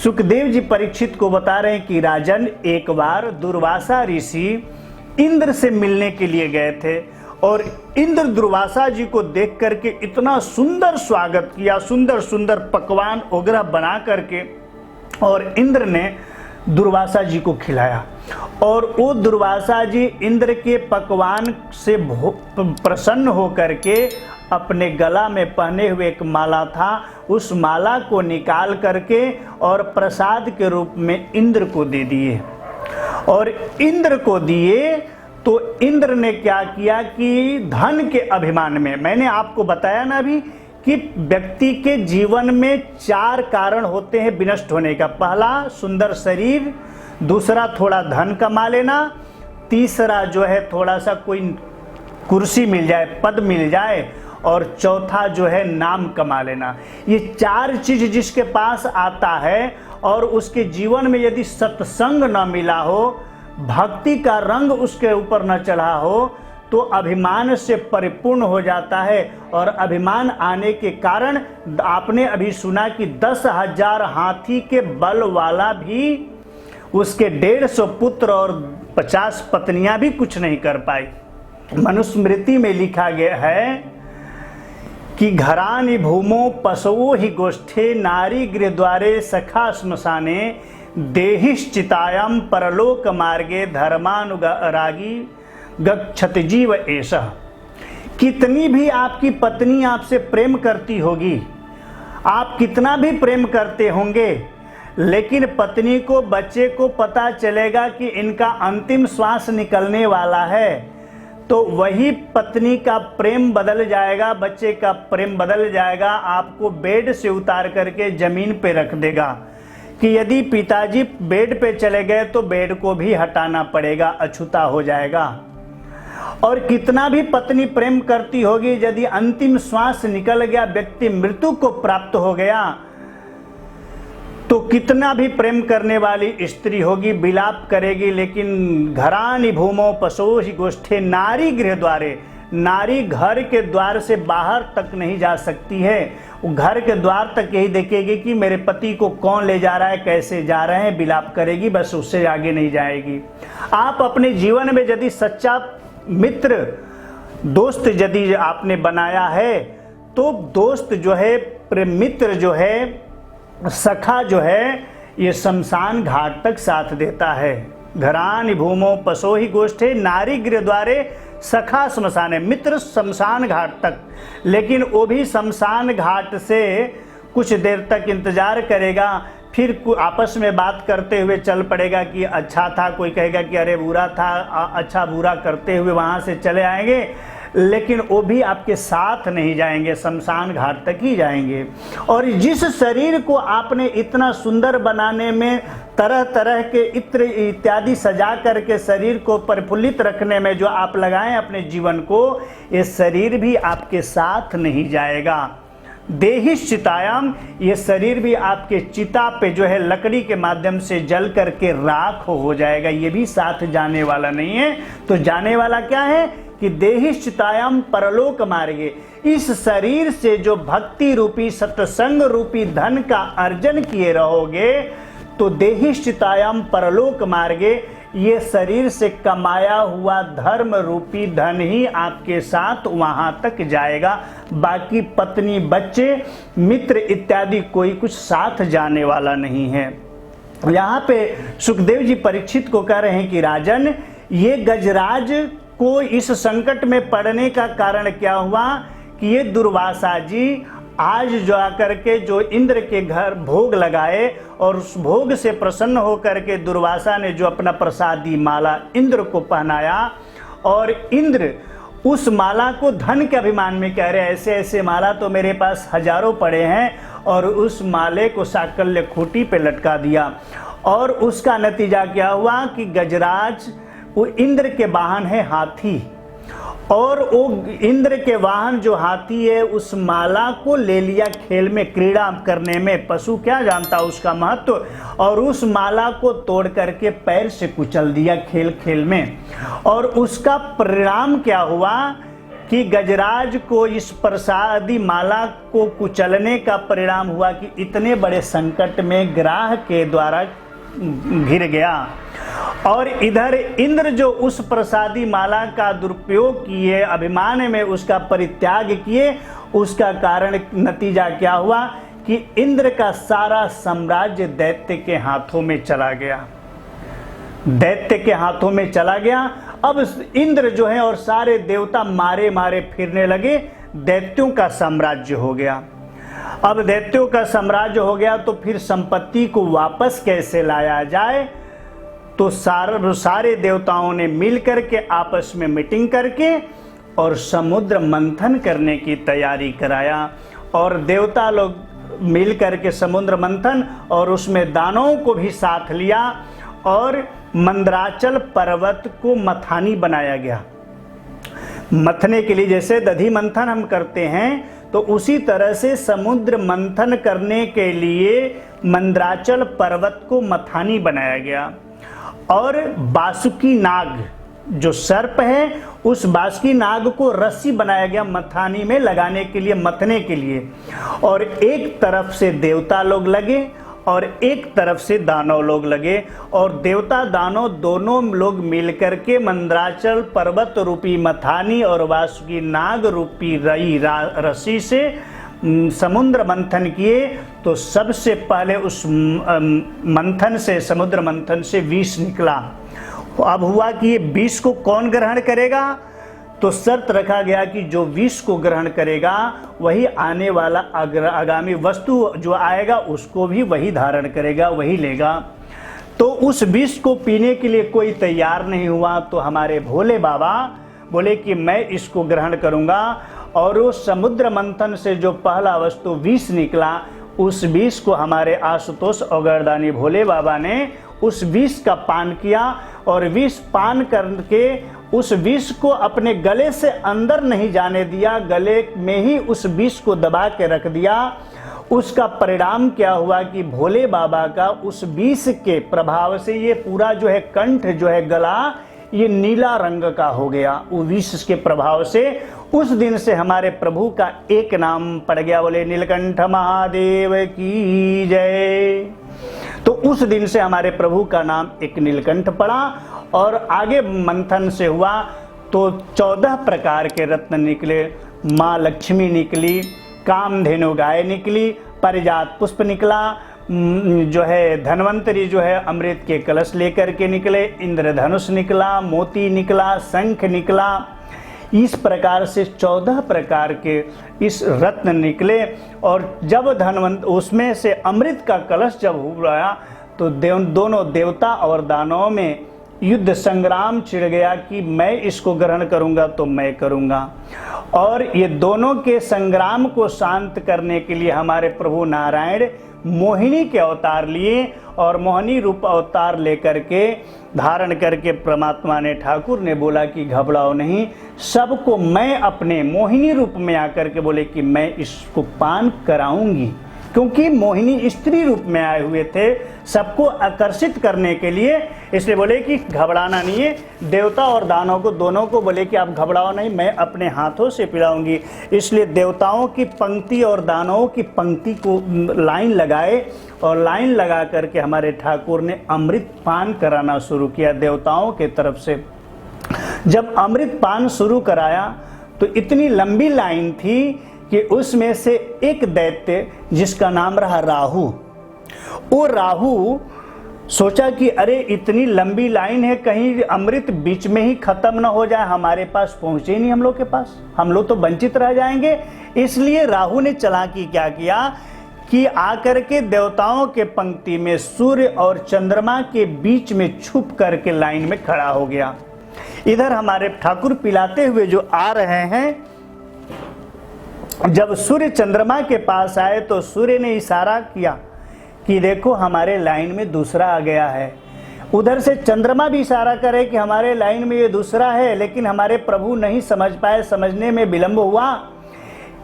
सुखदेव जी परीक्षित को बता रहे हैं कि राजन, एक बार दुर्वासा ऋषि इंद्र से मिलने के लिए गए थे और इंद्र दुर्वासा जी को देख करके इतना सुंदर स्वागत किया, सुंदर सुंदर पकवान वगैरह बना करके, और इंद्र ने दुर्वासा जी को खिलाया। और वो दुर्वासा जी इंद्र के पकवान से प्रसन्न होकर के अपने गला में पहने हुए एक माला था, उस माला को निकाल करके और प्रसाद के रूप में इंद्र को दे दिए। और इंद्र को दिए तो इंद्र ने क्या किया कि धन के अभिमान में, मैंने आपको बताया ना अभी कि व्यक्ति के जीवन में 4 कारण होते हैं विनष्ट होने का। पहला सुंदर शरीर, दूसरा थोड़ा धन कमा लेना, तीसरा जो है थोड़ा सा कोई कुर्सी मिल जाए, पद मिल जाए, और चौथा जो है नाम कमा लेना। ये 4 चीज जिसके पास आता है और उसके जीवन में यदि सत्संग न मिला हो, भक्ति का रंग उसके ऊपर न चढ़ा हो, तो अभिमान से परिपूर्ण हो जाता है। और अभिमान आने के कारण आपने अभी सुना कि 10,000 हाथी के बल वाला भी उसके 150 पुत्र और 50 पत्नियां भी कुछ नहीं कर पाई। मनुस्मृति में लिखा गया है कि घरानि भूमो पशवो हि गोष्ठे नारी गृह द्वारे सखा श्मशाने देहिश्चितायाम परलोक मार्गे धर्मानुरागी गच्छति जीव एषः। कितनी भी आपकी पत्नी आपसे प्रेम करती होगी, आप कितना भी प्रेम करते होंगे, लेकिन पत्नी को, बच्चे को पता चलेगा कि इनका अंतिम श्वास निकलने वाला है, तो वही पत्नी का प्रेम बदल जाएगा, बच्चे का प्रेम बदल जाएगा, आपको बेड से उतार करके जमीन पे रख देगा कि यदि पिताजी बेड पे चले गए तो बेड को भी हटाना पड़ेगा, अछूता हो जाएगा। और कितना भी पत्नी प्रेम करती होगी, यदि अंतिम श्वास निकल गया, व्यक्ति मृत्यु को प्राप्त हो गया, तो कितना भी प्रेम करने वाली स्त्री होगी विलाप करेगी। लेकिन घरानि भूमो पशो हि गोष्ठे नारी गृह द्वारे, नारी घर के द्वार से बाहर तक नहीं जा सकती है, वो घर के द्वार तक यही देखेगी कि मेरे पति को कौन ले जा रहा है, कैसे जा रहे हैं, विलाप करेगी, बस उससे आगे नहीं जाएगी। आप अपने जीवन में यदि सच्चा मित्र, दोस्त यदि आपने बनाया है, तो दोस्त जो है, प्रेम मित्र जो है, सखा जो है, ये शमशान घाट तक साथ देता है। घरानि भूमो पशो हि गोष्ठे नारी गृह द्वारे सखा श्मशाने, मित्र शमशान घाट तक। लेकिन वो भी शमशान घाट से कुछ देर तक इंतजार करेगा, फिर आपस में बात करते हुए चल पड़ेगा कि अच्छा था, कोई कहेगा कि अरे बुरा था, अच्छा बुरा करते हुए वहाँ से चले आएंगे, लेकिन वो भी आपके साथ नहीं जाएंगे, शमशान घाट तक ही जाएंगे। और जिस शरीर को आपने इतना सुंदर बनाने में, तरह तरह के इत्र इत्यादि सजा करके शरीर को प्रफुल्लित रखने में जो आप लगाएं अपने जीवन को, ये शरीर भी आपके साथ नहीं जाएगा। देहिश्चितायाम, ये शरीर भी आपके चिता पे जो है लकड़ी के माध्यम से जल करके राख हो जाएगा, ये भी साथ जाने वाला नहीं है। तो जाने वाला क्या है कि देहिश्चितायाम परलोक मार्गे, इस शरीर से जो भक्ति रूपी सत्संग रूपी धन का अर्जन किए रहोगे, तो देहिश्चितायाम परलोक मार्गे, ये शरीर से कमाया हुआ धर्म रूपी धन ही आपके साथ वहां तक जाएगा। बाकी पत्नी, बच्चे, मित्र इत्यादि कोई कुछ साथ जाने वाला नहीं है। यहाँ पे सुखदेव जी परीक्षित को कह रहे हैं कि राजन, ये गजराज को इस संकट में पड़ने का कारण क्या हुआ कि ये दुर्वासा जी आज जो आकर के जो इंद्र के घर भोग लगाए, और उस भोग से प्रसन्न होकर के दुर्वासा ने जो अपना प्रसादी माला इंद्र को पहनाया, और इंद्र उस माला को धन के अभिमान में कह रहे, ऐसे ऐसे माला तो मेरे पास हजारों पड़े हैं, और उस माले को साकल्य खूंटी पे लटका दिया। और उसका नतीजा क्या हुआ कि गजराज, वो इंद्र के वाहन है हाथी, और वो इंद्र के वाहन जो हाथी है, उस माला को ले लिया खेल में, क्रीड़ा करने में। पशु क्या जानता उसका महत्व, और उस माला को तोड़ करके पैर से कुचल दिया खेल खेल में। और उसका परिणाम क्या हुआ कि गजराज को इस प्रसादी माला को कुचलने का परिणाम हुआ कि इतने बड़े संकट में ग्राह के द्वारा घिर गया। और इधर इंद्र जो उस प्रसादी माला का दुरुपयोग किए, अभिमान में उसका परित्याग किए, उसका कारण नतीजा क्या हुआ कि इंद्र का सारा साम्राज्य दैत्य के हाथों में चला गया, दैत्य के हाथों में चला गया। अब इंद्र जो है और सारे देवता मारे मारे फिरने लगे, दैत्यों का साम्राज्य हो गया। अब दैत्यों का साम्राज्य हो गया तो फिर संपत्ति को वापस कैसे लाया जाए, तो सारे देवताओं ने मिल करके आपस में मीटिंग करके और समुद्र मंथन करने की तैयारी कराया। और देवता लोग मिल करके समुद्र मंथन और उसमें दानवों को भी साथ लिया और मंदराचल पर्वत को मथानी बनाया गया। मथने के लिए जैसे दधि मंथन हम करते हैं तो उसी तरह से समुद्र मंथन करने के लिए मंदराचल पर्वत को मथानी बनाया गया। और बासुकी नाग जो सर्प है, उस बासुकी नाग को रस्सी बनाया गया मथानी में लगाने के लिए, मथने के लिए। और एक तरफ से देवता लोग लगे और एक तरफ से दानव लोग लगे, और देवता दानव दोनों लोग मिलकर के मंदराचल पर्वत रूपी मथानी और वासुकी नाग रूपी रस्सी से समुद्र मंथन किए। तो सबसे पहले उस मंथन से, समुद्र मंथन से विष निकला। अब हुआ कि ये विष को कौन ग्रहण करेगा, तो शर्त रखा गया कि जो विष को ग्रहण करेगा वही आने वाला आगामी वस्तु जो आएगा उसको भी वही धारण करेगा, वही लेगा। तो उस विष को पीने के लिए कोई तैयार नहीं हुआ, तो हमारे भोले बाबा बोले कि मैं इसको ग्रहण करूंगा। और वो समुद्र मंथन से जो पहला वस्तु विष निकला, उस विष को हमारे आशुतोष औगरदानी भोले बाबा ने उस विष का पान किया। और विष पान करके उस विष को अपने गले से अंदर नहीं जाने दिया, गले में ही उस विष को दबा के रख दिया। उसका परिणाम क्या हुआ कि भोले बाबा का उस विष के प्रभाव से ये पूरा जो है कंठ जो है गला, ये नीला रंग का हो गया वो विष के प्रभाव से। उस दिन से हमारे प्रभु का एक नाम पड़ गया, बोले नीलकंठ महादेव की जय। तो उस दिन से हमारे प्रभु का नाम एक नीलकंठ पड़ा। और आगे मंथन से हुआ तो 14 प्रकार के रत्न निकले, माँ लक्ष्मी निकली, कामधेनु गाय निकली, पारिजात पुष्प निकला, जो है धन्वंतरी जो है अमृत के कलश लेकर के निकले, इंद्रधनुष निकला, मोती निकला, शंख निकला। इस प्रकार से 14 प्रकार के इस रत्न निकले। और जब धनवंत उसमें से अमृत का कलश जब हुआ तो दोनों देवता और दानवों में युद्ध संग्राम छिड़ गया कि मैं इसको ग्रहण करूंगा तो मैं करूंगा। और ये दोनों के संग्राम को शांत करने के लिए हमारे प्रभु नारायण मोहिनी के अवतार लिए, और मोहिनी रूप अवतार लेकर के धारण करके परमात्मा ने, ठाकुर ने बोला कि घबराओ नहीं, सबको मैं अपने मोहिनी रूप में आकर के बोले कि मैं इसको पान कराऊंगी। क्योंकि मोहिनी स्त्री रूप में आए हुए थे सबको आकर्षित करने के लिए, इसलिए बोले कि घबराना नहीं है। देवता और दानव को दोनों को बोले कि आप घबराओ नहीं, मैं अपने हाथों से पिलाऊंगी। इसलिए देवताओं की पंक्ति और दानवों की पंक्ति को लाइन लगाए, और लाइन लगा करके हमारे ठाकुर ने अमृत पान कराना शुरू किया देवताओं के तरफ से। जब अमृत पान शुरू कराया तो इतनी लंबी लाइन थी कि उसमें से एक दैत्य जिसका नाम रहा राहु, वो राहु सोचा कि अरे इतनी लंबी लाइन है, कहीं अमृत बीच में ही खत्म ना हो जाए, हमारे पास पहुंचे नहीं हम लोग के पास, हम लोग तो वंचित रह जाएंगे। इसलिए राहु ने चालाकी क्या किया कि आकर के देवताओं के पंक्ति में सूर्य और चंद्रमा के बीच में छुप करके लाइन में खड़ा हो गया। इधर हमारे ठाकुर पिलाते हुए जो आ रहे हैं, जब सूर्य चंद्रमा के पास आए तो सूर्य ने इशारा किया कि देखो हमारे लाइन में दूसरा आ गया है। उधर से चंद्रमा भी इशारा करे कि हमारे लाइन में ये दूसरा है, लेकिन हमारे प्रभु नहीं समझ पाए, समझने में विलंब हुआ।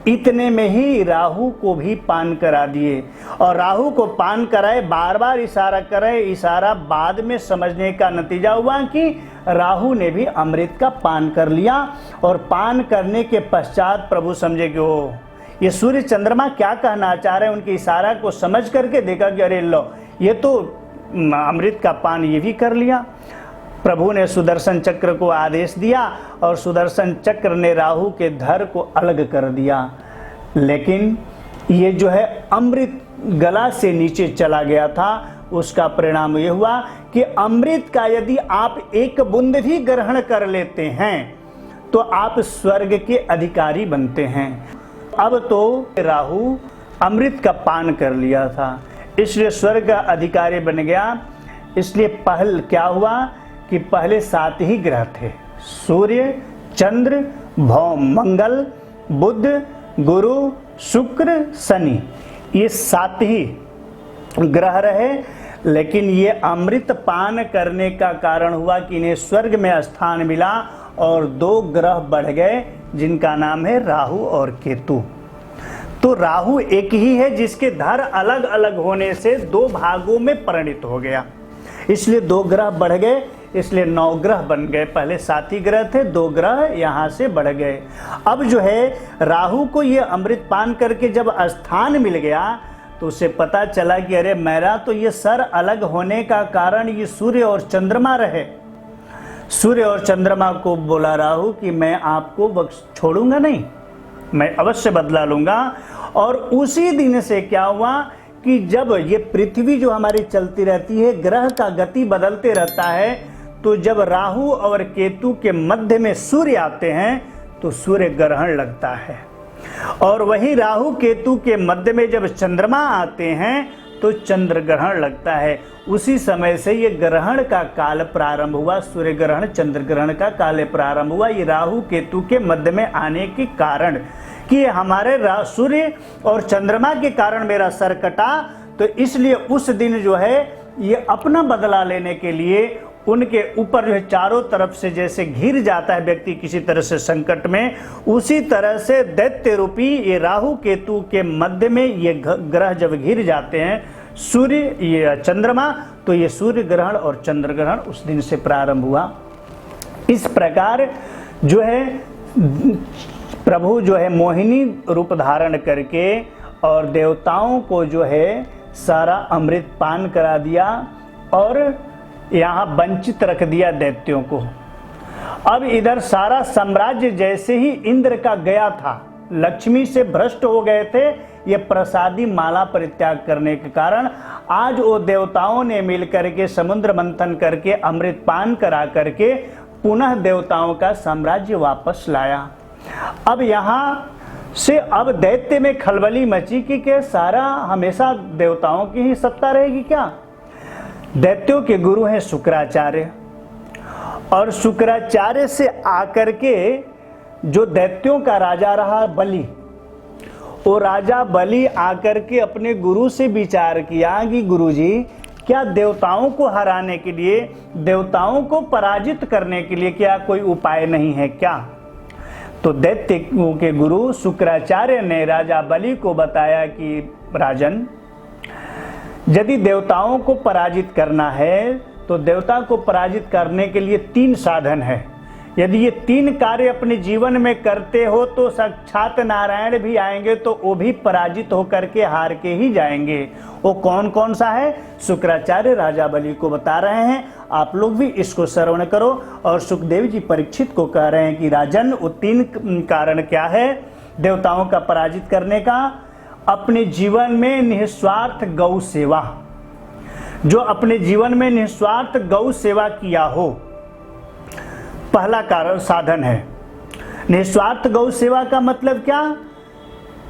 इतने में ही राहु को भी पान करा दिए, और राहु को पान कराए, बार बार इशारा करे, इशारा बाद में समझने का नतीजा हुआ कि राहु ने भी अमृत का पान कर लिया। और पान करने के पश्चात प्रभु समझे कि ओ ये सूर्य चंद्रमा क्या कहना चाह रहे हैं, उनके इशारा को समझ करके देखा कि अरे लो ये तो अमृत का पान ये भी कर लिया। प्रभु ने सुदर्शन चक्र को आदेश दिया और सुदर्शन चक्र ने राहु के धड़ को अलग कर दिया। लेकिन ये जो है अमृत गला से नीचे चला गया था। उसका परिणाम ये हुआ कि अमृत का यदि आप एक बूंद भी ग्रहण कर लेते हैं तो आप स्वर्ग के अधिकारी बनते हैं। अब तो राहु अमृत का पान कर लिया था, इसलिए स्वर्ग का अधिकारी बन गया। इसलिए पहल क्या हुआ कि पहले 7 ही ग्रह थे, सूर्य, चंद्र, भौम, मंगल, बुध, गुरु, शुक्र, शनि, ये 7 ही ग्रह रहे। लेकिन ये अमृत पान करने का कारण हुआ कि इन्हें स्वर्ग में स्थान मिला और 2 ग्रह बढ़ गए जिनका नाम है राहु और केतु। तो राहु एक ही है जिसके धड़ अलग अलग होने से 2 भागों में परिणित हो गया, इसलिए 2 ग्रह बढ़ गए, इसलिए 9 ग्रह बन गए। पहले 7 ही ग्रह थे, 2 ग्रह यहाँ से बढ़ गए। अब जो है राहु को ये अमृत पान करके जब स्थान मिल गया तो उसे पता चला कि अरे मेरा तो ये सर अलग होने का कारण ये सूर्य और चंद्रमा रहे। सूर्य और चंद्रमा को बोला राहु कि मैं आपको छोड़ूंगा नहीं, मैं अवश्य बदला लूंगा। और उसी दिन से क्या हुआ कि जब ये पृथ्वी जो हमारी चलती रहती है, ग्रह का गति बदलते रहता है, तो जब राहु और केतु के मध्य में सूर्य आते हैं तो सूर्य ग्रहण लगता है। और वही राहु केतु के मध्य में जब चंद्रमा आते हैं तो चंद्र ग्रहण लगता है। उसी समय से ये ग्रहण का काल प्रारंभ हुआ, सूर्य ग्रहण चंद्र ग्रहण का काल प्रारंभ हुआ। ये राहु केतु के मध्य में आने के कारण कि हमारे सूर्य और चंद्रमा के कारण मेरा सर कटा, तो इसलिए उस दिन जो है ये अपना बदला लेने के लिए उनके ऊपर जो है चारों तरफ से जैसे घिर जाता है व्यक्ति किसी तरह से संकट में, उसी तरह से दैत्य रूपी ये राहु केतु के मध्य में ये ग्रह जब घिर जाते हैं, सूर्य ये चंद्रमा, तो ये सूर्य ग्रहण और चंद्र ग्रहण उस दिन से प्रारंभ हुआ। इस प्रकार जो है प्रभु जो है मोहिनी रूप धारण करके और देवताओं को जो है सारा अमृत पान करा दिया और यहाँ वंचित रख दिया दैत्यों को। अब इधर सारा साम्राज्य जैसे ही इंद्र का गया था, लक्ष्मी से भ्रष्ट हो गए थे ये प्रसादी माला परित्याग करने के कारण, आज वो देवताओं ने मिलकर के समुद्र मंथन करके अमृत पान करा करके पुनः देवताओं का साम्राज्य वापस लाया। अब यहाँ से अब दैत्य में खलबली मची कि सारा हमेशा देवताओं की ही सत्ता रहेगी क्या। दैत्यों के गुरु हैं शुक्राचार्य, और शुक्राचार्य से आकर के जो दैत्यों का राजा रहा बलि, वो राजा बलि आकर के अपने गुरु से विचार किया कि गुरुजी क्या देवताओं को हराने के लिए, देवताओं को पराजित करने के लिए क्या कोई उपाय नहीं है क्या। तो दैत्यों के गुरु शुक्राचार्य ने राजा बलि को बताया कि राजन, यदि देवताओं को पराजित करना है तो देवता को पराजित करने के लिए 3 साधन है। यदि ये 3 कार्य अपने जीवन में करते हो तो साक्षात नारायण भी आएंगे तो वो भी पराजित होकर के हार के ही जाएंगे। वो कौन कौन सा है, शुक्राचार्य राजा बलि को बता रहे हैं, आप लोग भी इसको श्रवण करो। और सुखदेव जी परीक्षित को कह रहे हैं कि राजन वो 3 कारण क्या है देवताओं का पराजित करने का। अपने जीवन में निस्वार्थ गौ सेवा, जो अपने जीवन में निस्वार्थ गौ सेवा किया हो, पहला कारण साधन है। निस्वार्थ गौ सेवा का मतलब क्या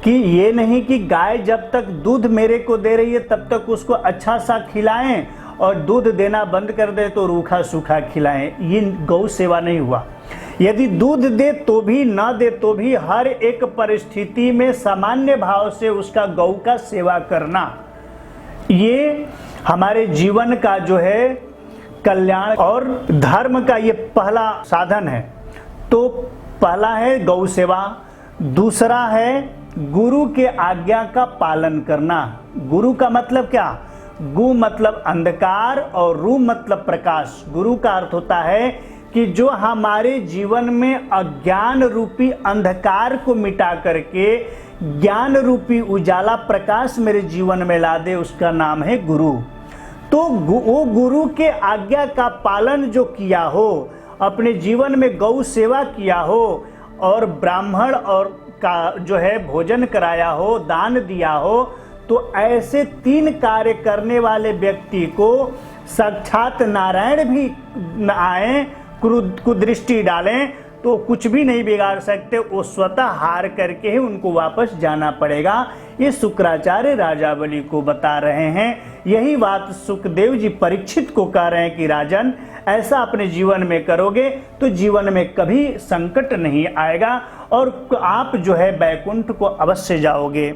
कि ये नहीं कि गाय जब तक दूध मेरे को दे रही है तब तक उसको अच्छा सा खिलाएं और दूध देना बंद कर दे तो रूखा सूखा खिलाएं, ये गौ सेवा नहीं हुआ। यदि दूध दे तो भी ना दे तो भी हर एक परिस्थिति में सामान्य भाव से उसका गौ का सेवा करना, ये हमारे जीवन का जो है कल्याण और धर्म का ये पहला साधन है। तो पहला है गौ सेवा, दूसरा है गुरु के आज्ञा का पालन करना। गुरु का मतलब क्या, गु मतलब अंधकार और रू मतलब प्रकाश। गुरु का अर्थ होता है कि जो हमारे जीवन में अज्ञान रूपी अंधकार को मिटा करके ज्ञान रूपी उजाला प्रकाश मेरे जीवन में ला दे, उसका नाम है गुरु। तो वो गुरु के आज्ञा का पालन जो किया हो, अपने जीवन में गौ सेवा किया हो और ब्राह्मण और का जो है भोजन कराया हो, दान दिया हो, तो ऐसे 3 कार्य करने वाले व्यक्ति को साक्षात नारायण भी आए, कुदृष्टि डालें तो कुछ भी नहीं बिगाड़ सकते, वो स्वतः हार करके ही उनको वापस जाना पड़ेगा। ये शुक्राचार्य राजा बलि को बता रहे हैं। यही बात सुखदेव जी परीक्षित को कह रहे हैं कि राजन, ऐसा अपने जीवन में करोगे तो जीवन में कभी संकट नहीं आएगा और आप जो है बैकुंठ को अवश्य जाओगे।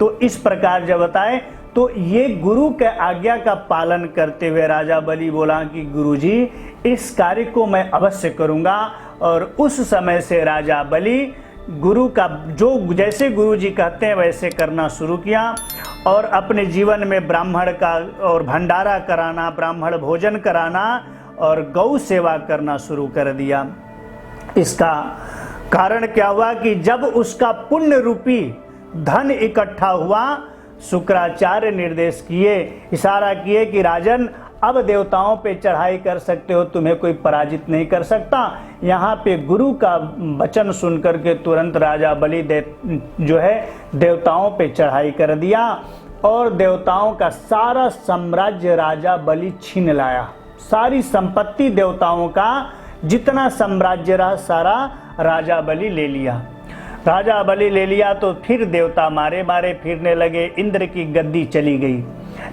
तो इस प्रकार जब बताए तो ये गुरु के आज्ञा का पालन करते हुए राजा बलि बोला कि गुरुजी, इस कार्य को मैं अवश्य करूंगा। और उस समय से राजा बलि गुरु का जो जैसे गुरुजी कहते हैं वैसे करना शुरू किया और अपने जीवन में ब्राह्मण का और भंडारा कराना, ब्राह्मण भोजन कराना और गौ सेवा करना शुरू कर दिया। इसका कारण क्या हुआ कि जब उसका पुण्य रूपी धन इकट्ठा हुआ, शुक्राचार्य निर्देश किए, इशारा किए कि राजन, अब देवताओं पे चढ़ाई कर सकते हो, तुम्हें कोई पराजित नहीं कर सकता। यहाँ पे गुरु का वचन सुन करके तुरंत राजा बलि जो है देवताओं पे चढ़ाई कर दिया और देवताओं का सारा साम्राज्य राजा बलि छीन लाया। सारी संपत्ति देवताओं का जितना साम्राज्य रहा सारा राजा बलि ले लिया। राजा बलि ले लिया तो फिर देवता मारे मारे फिरने लगे, इंद्र की गद्दी चली गई।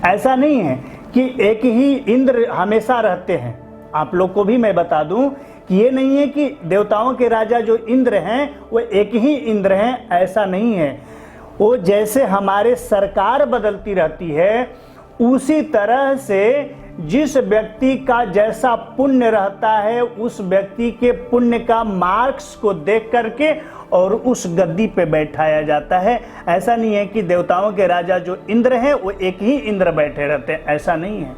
ऐसा नहीं है कि एक ही इंद्र हमेशा रहते हैं। आप लोग को भी मैं बता दूं कि ये नहीं है कि देवताओं के राजा जो इंद्र हैं वो एक ही इंद्र हैं, ऐसा नहीं है। वो जैसे हमारे सरकार बदलती रहती है, उसी तरह से जिस व्यक्ति का जैसा पुण्य रहता है उस व्यक्ति के पुण्य का मार्क्स को देख करके और उस गद्दी पे बैठाया जाता है। ऐसा नहीं है कि देवताओं के राजा जो इंद्र हैं वो एक ही इंद्र बैठे रहते हैं, ऐसा नहीं है।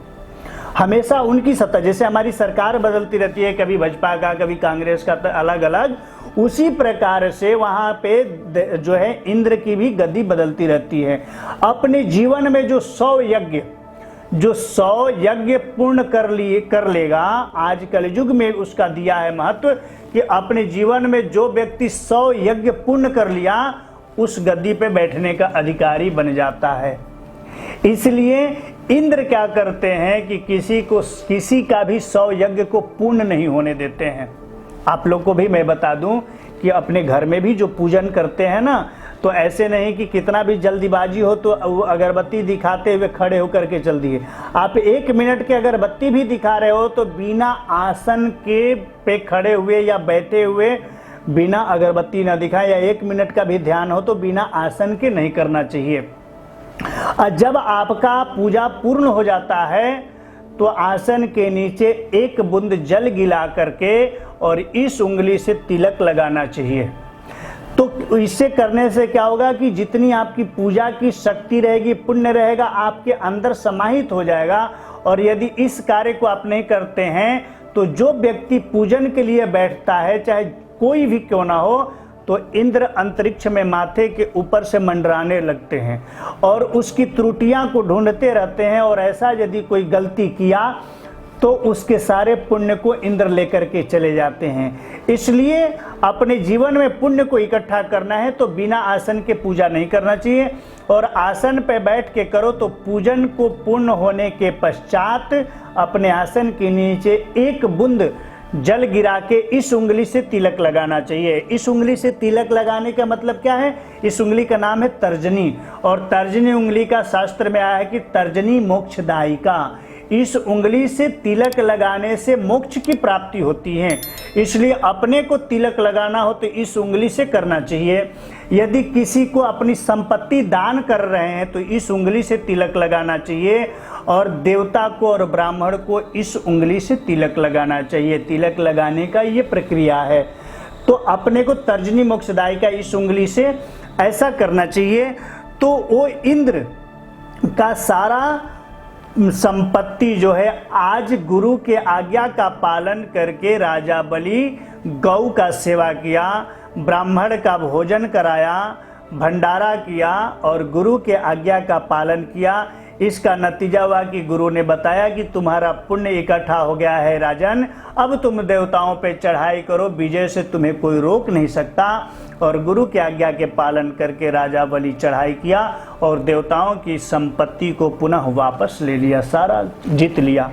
हमेशा उनकी सत्ता, जैसे हमारी सरकार बदलती रहती है, कभी भाजपा का कभी कांग्रेस का, तो अलग अलग, उसी प्रकार से वहां पे जो है इंद्र की भी गद्दी बदलती रहती है। अपने जीवन में जो 100 यज्ञ पूर्ण कर लेगा, आज कलयुग में उसका दिया है महत्व कि अपने जीवन में जो व्यक्ति 100 यज्ञ पूर्ण कर लिया उस गद्दी पे बैठने का अधिकारी बन जाता है। इसलिए इंद्र क्या करते हैं कि किसी का भी 100 यज्ञ को पूर्ण नहीं होने देते हैं। आप लोग को भी मैं बता दूं कि अपने घर में भी जो पूजन करते हैं ना, तो ऐसे नहीं कि कितना भी जल्दीबाजी हो तो अगरबत्ती दिखाते हुए खड़े होकर के चल दिए। आप 1 मिनट के अगरबत्ती भी दिखा रहे हो तो बिना आसन के पे खड़े हुए या बैठे हुए बिना अगरबत्ती ना दिखाए, या 1 मिनट का भी ध्यान हो तो बिना आसन के नहीं करना चाहिए। जब आपका पूजा पूर्ण हो जाता है तो आसन के नीचे 1 बूंद जल गिला करके और इस उंगली से तिलक लगाना चाहिए। तो इससे करने से क्या होगा कि जितनी आपकी पूजा की शक्ति रहेगी, पुण्य रहेगा, आपके अंदर समाहित हो जाएगा। और यदि इस कार्य को आप नहीं करते हैं तो जो व्यक्ति पूजन के लिए बैठता है, चाहे कोई भी क्यों ना हो, तो इंद्र अंतरिक्ष में माथे के ऊपर से मंडराने लगते हैं और उसकी त्रुटियां को ढूंढते रहते हैं। और ऐसा यदि कोई गलती किया तो उसके सारे पुण्य को इंद्र लेकर के चले जाते हैं। इसलिए अपने जीवन में पुण्य को इकट्ठा करना है तो बिना आसन के पूजा नहीं करना चाहिए, और आसन पे बैठ के करो तो पूजन को पूर्ण होने के पश्चात अपने आसन के नीचे 1 बूंद जल गिरा के इस उंगली से तिलक लगाना चाहिए। इस उंगली से तिलक लगाने का मतलब क्या है? इस उंगली का नाम है तर्जनी, और तर्जनी उंगली का शास्त्र में आया है कि तर्जनी मोक्षदायिका। इस उंगली से तिलक लगाने से मोक्ष की प्राप्ति होती है, इसलिए अपने को तिलक लगाना हो तो इस उंगली से करना चाहिए। यदि किसी को अपनी संपत्ति दान कर रहे हैं तो इस उंगली से तिलक लगाना चाहिए, और देवता को और ब्राह्मण को इस उंगली से तिलक लगाना चाहिए। तिलक लगाने का ये प्रक्रिया है। तो अपने को तर्जनी मोक्षदायिका इस उंगली से ऐसा करना चाहिए। तो वो इंद्र का सारा संपत्ति जो है, आज गुरु के आज्ञा का पालन करके राजा बलि गौ का सेवा किया, ब्राह्मण का भोजन कराया, भंडारा किया और गुरु के आज्ञा का पालन किया। इसका नतीजा हुआ कि गुरु ने बताया कि तुम्हारा पुण्य इकट्ठा हो गया है राजन, अब तुम देवताओं पे चढ़ाई करो, विजय से तुम्हें कोई रोक नहीं सकता। और गुरु की आज्ञा के पालन करके राजा बलि चढ़ाई किया और देवताओं की संपत्ति को पुनः वापस ले लिया, सारा जीत लिया।